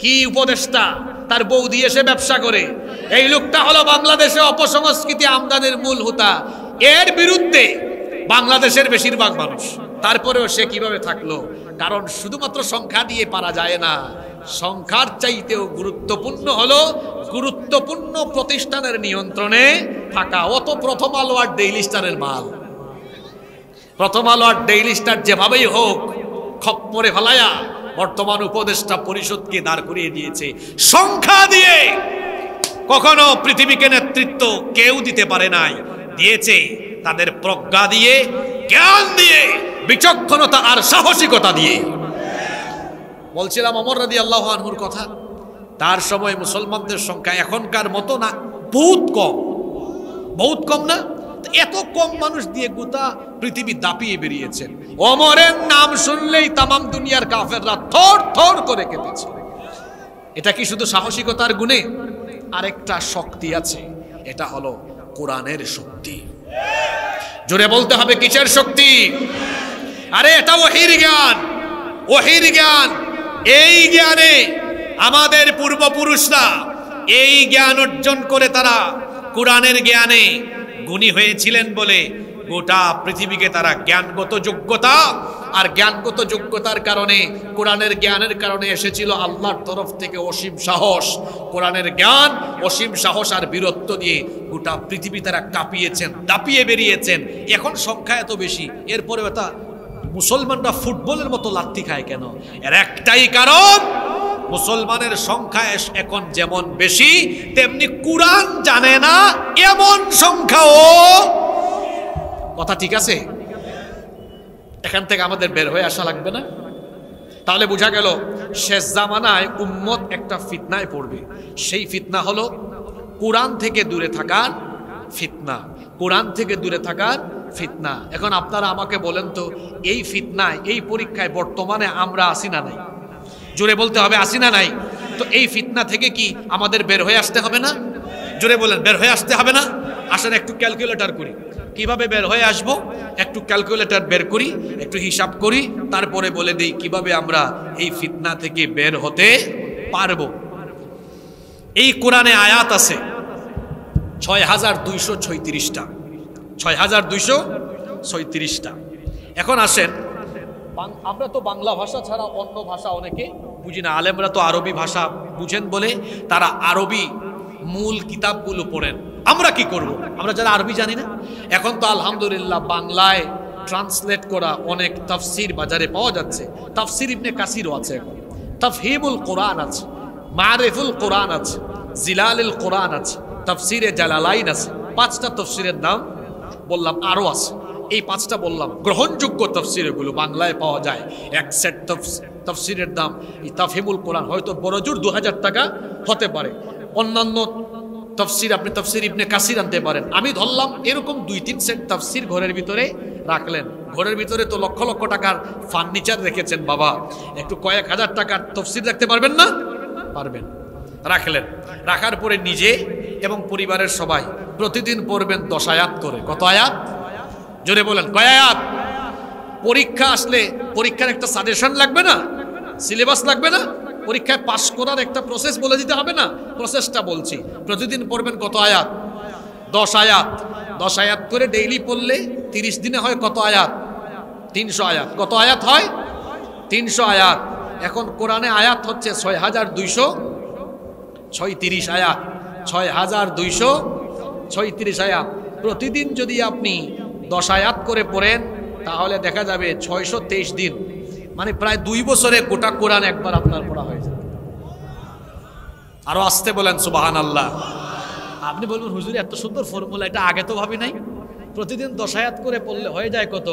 কি উপদেষ্টা, তার বউ দিয়ে সে ব্যবসা করে। এই লোকটা হলো বাংলাদেশে অপসংস্কৃতি আমদানির মূল হোতা। এর বিরুদ্ধে বাংলাদেশের বেশিরভাগ মানুষ। তারপরেও সে কিভাবে থাকলো? কারণ শুধুমাত্র সংখ্যা দিয়ে পারা যায় না, সংখ্যার চাইতেও গুরুত্বপূর্ণ হলো গুরুত্বপূর্ণ প্রতিষ্ঠানের নিয়ন্ত্রণে থাকা। অত প্রথম আলো আর ডেইলি স্টারের মাল। প্রথম আলো আর ডেইলি স্টার যেভাবেই হোক খপ্পরে ফেলায়া বর্তমান উপদেষ্টা পরিষদকে দাঁড় করিয়ে দিয়েছে। সংখ্যা দিয়ে কখনো পৃথিবীকে নেতৃত্ব কেউ দিতে পারে নাই, দিয়েছে তাদের প্রজ্ঞা দিয়ে, জ্ঞান দিয়ে, বিচক্ষণতা আর সাহসিকতা দিয়ে। বলছিলাম ওমর রাদিয়াল্লাহু আনহুর কথা। তার সময় মুসলমানদের সংখ্যা এখনকার মতো না, বহুত কম, বহুত কম না? এত কম মানুষ দিয়ে গোটা পৃথিবী দাপিয়ে বেরিয়েছেন। ওমরের নাম শুনলেই তামাম দুনিয়ার কাফেররা থর থর করে কেঁপেছে। এটা কি শুধু সাহসিকতার গুণে? আরেকটা শক্তি আছে, এটা হলো কোরআনের শক্তি। জোরে বলতে হবে, কিসের শক্তি? আরে এটা ওহীর জ্ঞান, ওহীর জ্ঞান। এই জ্ঞানে আমাদের পূর্বপুরুষরা এই জ্ঞান অর্জন করে তারা কোরআনের জ্ঞানে গুণী হয়েছিলেন বলে গোটা পৃথিবীকে তারা জ্ঞানগত যোগ্যতা আর জ্ঞানগত যোগ্যতার কারণে, কোরআনের জ্ঞানের কারণে এসেছিল আল্লাহর তরফ থেকে অসীম সাহস। কোরআনের জ্ঞান, অসীম সাহস আর বীরত্ব দিয়ে গোটা পৃথিবী তারা কাঁপিয়েছেন, দাপিয়ে বেরিয়েছেন। এখন সংখ্যা এত বেশি, এরপরে এটা মুসলমানরা ফুটবলের মতো লাথি খায় কেন? এর একটাই কারণ, মুসলমানের সংখ্যা এখন যেমন বেশি, তেমনি কুরআন জানে না এমন সংখ্যাও। কথা ঠিক আছে? এখান থেকে আমাদের বের হয়ে আসা লাগবে না? তাহলে বোঝা গেল শেষ জামানায় উম্মত একটা ফিতনায় পড়বে। সেই ফিতনা হলো কুরআন থেকে দূরে থাকার ফিতনা। কোরআন থেকে দূরে থাকার ফিতনা। এখন আপনারা আমাকে বলেন তো, এই ফিতনায়, এই পরীক্ষায় বর্তমানে আমরা আসি না নাই? জোরে বলতে হবে, আসি না নাই? তো এই ফিতনা থেকে কি আমাদের বের হয়ে আসতে হবে না? জোরে বলেন, বের হয়ে আসতে হবে না? আসেন একটু ক্যালকুলেটর করি, কিভাবে বের হয়ে আসবো। একটু ক্যালকুলেটর বের করি, একটু হিসাব করি, তারপরে বলে দিই কিভাবে আমরা এই ফিতনা থেকে বের হতে পারবো। এই কোরআনে আয়াত আছে ৬,২৩৬টা, ৬,২৩৬টা। এখন আসেন, আমরা তো বাংলা ভাষা ছাড়া অন্য ভাষা অনেকে বুঝি না। আলেমরা তো আরবি ভাষা বুঝেন বলে তারা আরবি মূল কিতাবগুলো পড়েন। আমরা কি করব? আমরা যারা আরবি জানি না। এখন তো আলহামদুলিল্লাহ বাংলায় ট্রান্সলেট করা অনেক তাফসির বাজারে পাওয়া যাচ্ছে। তাফসির ইবনে কাসিরও আছে, এখন তাফহিমুল কোরআন আছে, মারিফুল কোরআন আছে, জিলালুল কোরআন আছে, তাফসিরে জালালাইন আছে। 5টা তাফসিরের নাম বললাম, আরো আছে। এই 5টা বললাম গ্রহণযোগ্য তাফসির, এগুলো বাংলায় পাওয়া যায়। এক সেট তাফসিরের দাম এই তাফহিমুল কোরআন হয়তো বড়জোর 2000 টাকা হতে পারে। অন্যান্য তাফসির, আপনি তাফসির ইবনে কাসির আনতে পারেন। আমি ধরলাম এরকম 2-3 সেট তাফসির ঘরের ভিতরে রাখলেন। ঘরের ভিতরে তো লক্ষ লক্ষ টাকার ফার্নিচার রেখেছেন বাবা, একটু কয়েক হাজার টাকার তাফসির রাখতে পারবেন না? পারবেন। রাখলেন, রাখার পরে নিজে এবং পরিবারের সবাই প্রতিদিন পড়বেন 10 আয়াত করে। কত আয়াত? জোরে বলেন, কয় আয়াত? পরীক্ষা আসলে পরীক্ষার একটা সাজেশন লাগবে না? সিলেবাস লাগবে না? পরীক্ষায় পাস করার একটা প্রসেস বলে দিতে হবে না? প্রসেসটা বলছি। প্রতিদিন পড়বেন কত আয়াত? 10 আয়াত। 10 আয়াত করে ডেইলি পড়লে 30 দিনে হয় কত আয়াত? 300 আয়াত। কত আয়াত হয়? 300 আয়াত। এখন কোরআনে আয়াত হচ্ছে 6,236 আয়াত। 6,236 আয়াত। প্রতিদিন যদি আপনি 10 আয়াত করে পড়েন তাহলে দেখা যাবে 623 দিন, মানে প্রায় 2 বছরে গোটা কোরআন একবার আপনার পড়া হয়ে যাবে। আরো আসতে বলেন সুবহানাল্লাহ। আপনি বলবেন হুজুর এত সুন্দর ফর্মুলা, এটা আগে তো ভাবি নাই। প্রতিদিন 10 আয়াত করে পড়লে হয়ে যায় কত?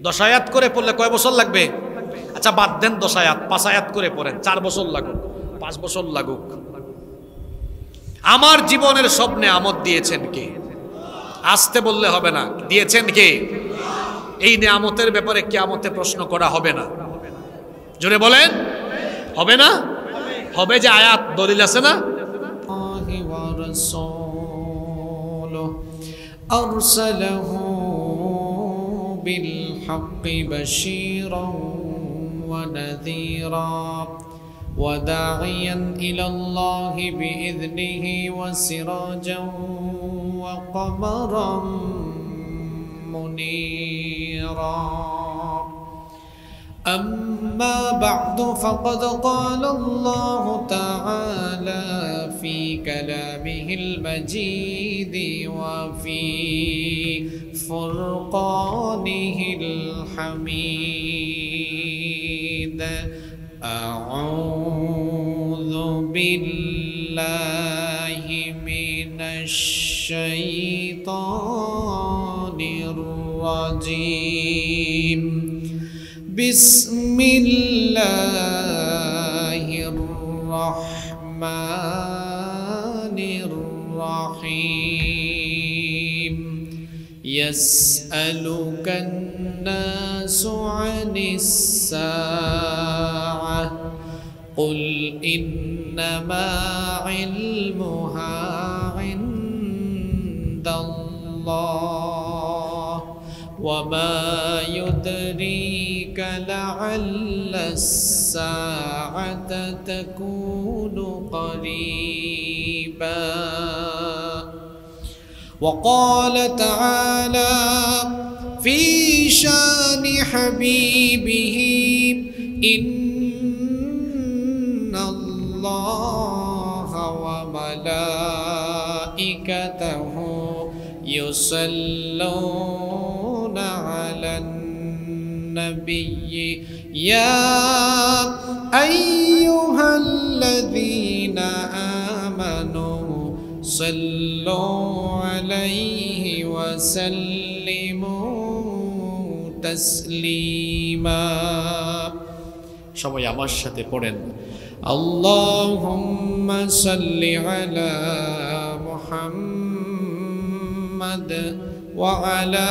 10 আয়াত করে পড়লে কয় বছর লাগবে? আচ্ছা বাদ দেন 10 আয়াত, 5 আয়াত করে পড়েন, 4 বছর লাগুক, 5 বছর লাগুক। আমার জীবনের সব নেয়ামত দিয়েছেন কে? আসতে বললে হবে না, দিয়েছেন কে? এই নেয়ামতের ব্যাপারে কিয়ামতে প্রশ্ন করা হবে না? জোরে বলেন, হবে না? হবে যে আয়াত দলিল আছে না? আরসালাহু বিল হাক্কি বাশীরান ওয়া নাযীরা وداعيا إلى الله بإذنه وسراجا وقمرا منيرا أما بعد فقد قال الله تعالى في كلامه المجيد وفي فرقانه الحميد أعوذ بالله من الشيطان الرجيم بسم الله الرحمن الرحيم يسألك الناس عن الساعة قل إنما علمها عند الله وما يدريك لعل الساعة تكون قريبا وقال تعالى في شان حبيبه إن الله وملائكته يصلون على النبي يا أيها الذين آمنوا صلوا عليه وسلموا تسليما সবাই আমার সাথে পড়েন اللهم صل على محمد وعلى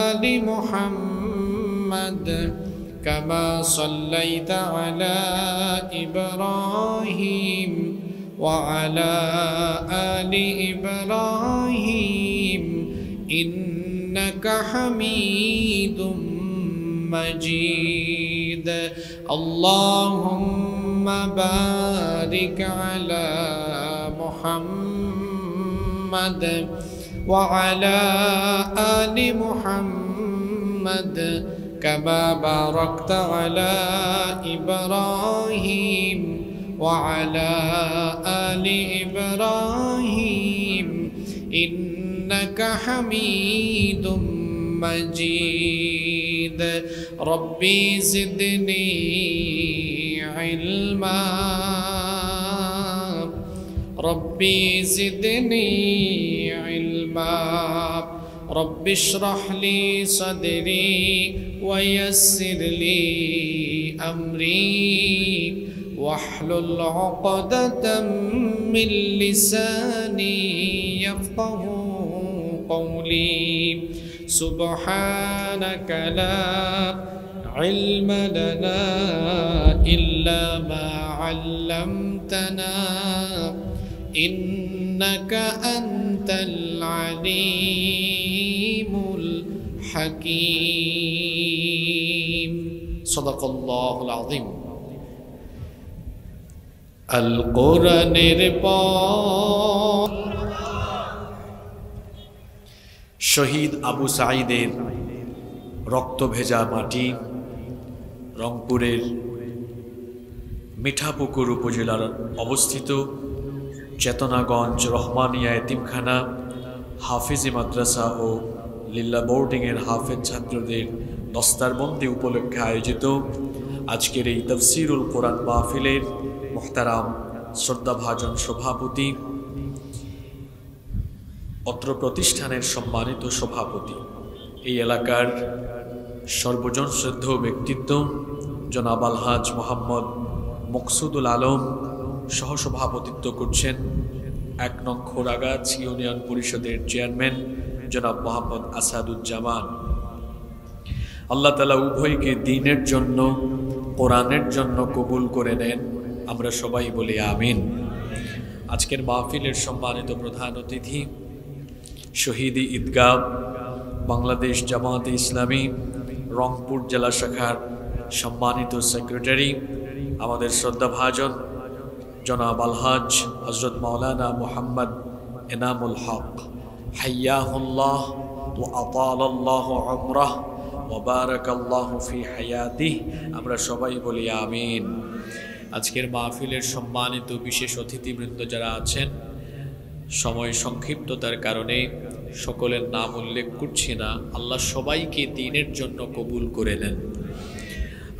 آل محمد كما صليت على إبراهيم وعلى آل إبراهيم إنك حميد مجيد اللهم بارك على محمد وعلى آل محمد كما باركت على إبراهيم وعلى آل إبراهيم إنك حميد مجيد ربي زدني علما ربي زدني علما رب اشرح لي صدري ويسر لي أمري واحلل عقدة من لساني يفقه قولي سبحانك لا علم لنا إلا ما علمتنا إنك أنت العليم الحكيم صدق الله العظيم القرآن পর শহীদ আবু সাঈদের রক্ত ভেজা মাটি রংপুরের মিঠাপুকুর উপজেলার অবস্থিত চেতনাগঞ্জ রহমানিয়া এতিমখানা হাফিজি মাদ্রাসা ও লিল্লা বোর্ডিংয়ের হাফেজ ছাত্রদের দস্তারবন্দি উপলক্ষে আয়োজিত আজকের এই তাফসীরুল কোরআন মাহফিলের মুহতারাম শ্রদ্ধাভাজন সভাপতি, অত্র প্রতিষ্ঠানের সম্মানিত সভাপতি, এই এলাকার সর্বজন শ্রদ্ধেয় ব্যক্তিত্ব জনাব আলহাজ মোহাম্মদ মকসুদুল আলম সহসভাপতিত্ব করছেন ১ নং খোরাগাছ ইউনিয়ন পরিষদের চেয়ারম্যান জনাব মোহাম্মদ আসাদুজ্জামান। আল্লাহ তাআলা উভয়কে দ্বীনের জন্য, কোরআনের জন্য কবুল করে নেন, আমরা সবাই বলি আমিন। আজকের মাহফিলের সম্মানিত প্রধান অতিথি শহীদি ঈদগাহ বাংলাদেশ জামায়াতে ইসলামী রংপুর জেলা শাখার সম্মানিত সেক্রেটারি, আমাদের শ্রদ্ধাভাজন জনাব আলহাজ হযরত মাওলানা মুহাম্মদ এনামুল হক হাইয়াহুল্লাহ ওয়া আতালাল্লাহু উমরাহ ওয়া বারাকাল্লাহু ফি হায়াতিহি, আমরা সবাই বলি আমিন। আজকের মাহফিলের সম্মানিত বিশেষ অতিথিবৃন্দ যারা আছেন, সময় সংক্ষিপ্ততার কারণে সকলের নাম উল্লেখ করছি না, আল্লাহ সবাইকে দ্বীনের জন্য কবুল করে নেন।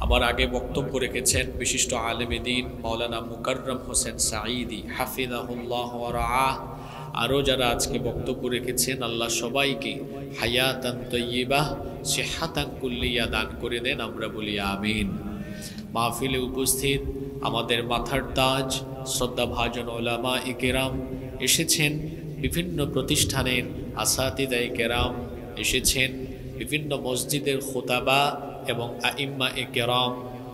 আমার আগে বক্তব্য রেখেছেন বিশিষ্ট আলেমে দ্বীন মাওলানা মুকাররম হোসেন সাঈদী হাফিজাহুল্লাহ ওয়া রাআহ। আরও যারা আজকে বক্তব্য রেখেছেন, আল্লাহ সবাইকে হায়াতান তাইয়্যিবাহ সিহহাতান কুল্লিয়া দান করে দেন, আমরা বলি আমিন। মাহফিলে উপস্থিত আমাদের মাথার তাজ শ্রদ্ধাভাজন উলামায়ে কেরাম এসেছেন, বিভিন্ন প্রতিষ্ঠানের আসাতিদায়ে কেরাম এসেছেন, বিভিন্ন মসজিদের খুতাবা এবং আইম্মায়ে কেরাম,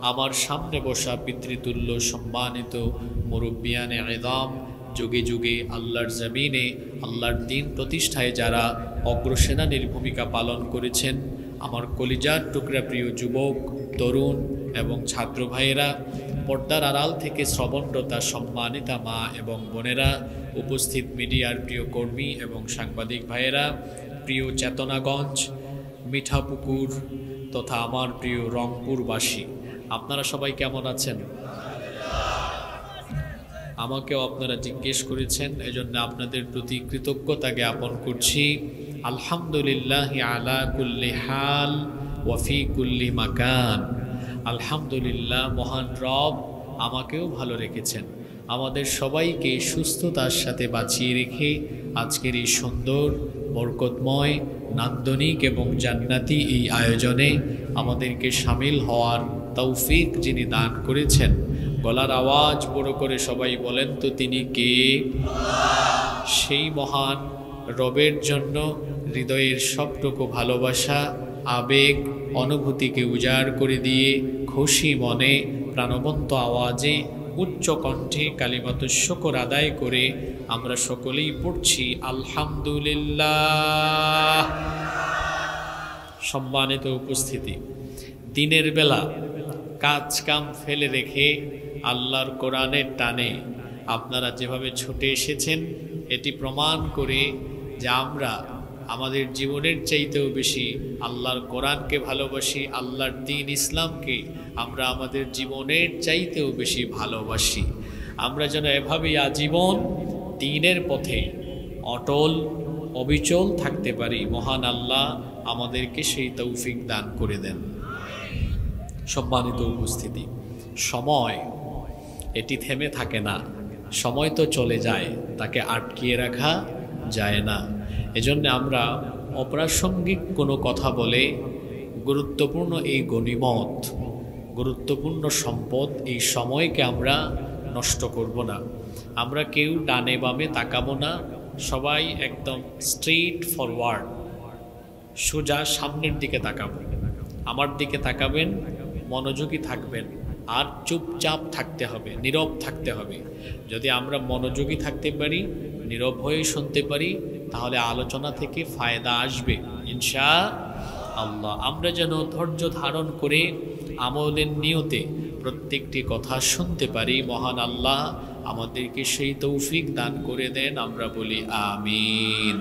আমার সামনে বসা পিতৃতুল্য সম্মানিত মুরব্বিয়ানে ইযাম, যুগে যুগে আল্লাহর জমিনে আল্লাহর দ্বীন প্রতিষ্ঠায় যারা অগ্রসেনানীর ভূমিকা পালন করেছেন, আমার কলিজার টুকরা প্রিয় যুবক, তরুণ এবং ছাত্র ভাইয়েরা, পর্দার আড়াল থেকে শ্রবণরতা সম্মানিতা মা এবং বোনেরা, উপস্থিত মিডিয়ার প্রিয় কর্মী এবং সাংবাদিক ভাইয়েরা, প্রিয় চেতনাগঞ্জ, মিঠাপুকুর তথা আমার প্রিয় রংপুরবাসী, আপনারা সবাই কেমন আছেন? আমাকেও আপনারা জিজ্ঞেস করেছেন, এজন্য আপনাদের প্রতি কৃতজ্ঞতা জ্ঞাপন করছি। আলহামদুলিল্লাহ আলা কুল্লি হাল ওয়া ফি কুল্লি মাকান। আলহামদুলিল্লাহ, মহান রব আমাকেও ভালো রেখেছেন, আমাদের সবাইকে সুস্থতার সাথে বাঁচিয়ে রেখে আজকের এই সুন্দর বরকতময় নান্দনিক এবং জান্নাতি এই আয়োজনে আমাদেরকে শামিল হওয়ার তৌফিক যিনি দান করেছেন, গলার আওয়াজ বড় করে সবাই বলেন তো তিনি কে? সেই মহান রবের জন্য হৃদয়ের সবটুকু ভালোবাসা, আবেগ, অনুভূতিকে উজাড় করে দিয়ে খুশি মনে প্রাণবন্ত আওয়াজে উচ্চ কণ্ঠে কালিমাতুশ শুকর আদায় করে আমরা সকলেই পড়ছি আলহামদুলিল্লাহ। সম্মানিত উপস্থিতি, দিনের বেলা কাজ কাম ফেলে রেখে আল্লাহর কোরআনের টানে আপনারা যেভাবে ছুটে এসেছেন, এটি প্রমাণ করে যে আমরা আমাদের জীবনের চাইতেও বেশি আল্লাহর কোরআনকে ভালোবাসি, আল্লাহর দ্বীন ইসলামকে আমরা আমাদের জীবনের চাইতেও বেশি ভালোবাসি। আমরা যেন এভাবেই আজীবন দ্বীনের পথে অটল অবিচল থাকতে পারি। মহান আল্লাহ আমাদেরকে সেই তৌফিক দান করে দেন। সম্মানিত উপস্থিতি, সময় এটি থেমে থাকে না, সময় তো চলে যায়, তাকে আটকিয়ে রাখা যায় না। এজন্য আমরা অপ্রাসঙ্গিক কোনো কথা বলে গুরুত্বপূর্ণ এই গনিমত, গুরুত্বপূর্ণ সম্পদ, এই সময়কে আমরা নষ্ট করব না। আমরা কেউ ডানে বামে তাকাবো না, সবাই একদম স্ট্রেট ফরওয়ার্ড, সোজা সামনের দিকে তাকাবো। আমার দিকে তাকাবেন, মনোযোগী থাকবেন, আর চুপচাপ থাকতে হবে, নীরব থাকতে হবে। যদি আমরা মনোযোগী থাকতে পারি, নীরব হয়ে শুনতে পারি, তাহলে আলোচনা থেকে ফায়দা আসবে ইনশাআল্লাহ। আমরা যেন ধৈর্য ধারণ করে আমলের নিয়তে প্রত্যেকটি কথা শুনতে পারি। মহান আল্লাহ আমাদেরকে সেই তৌফিক দান করে দেন। আমরা বলি আমিন।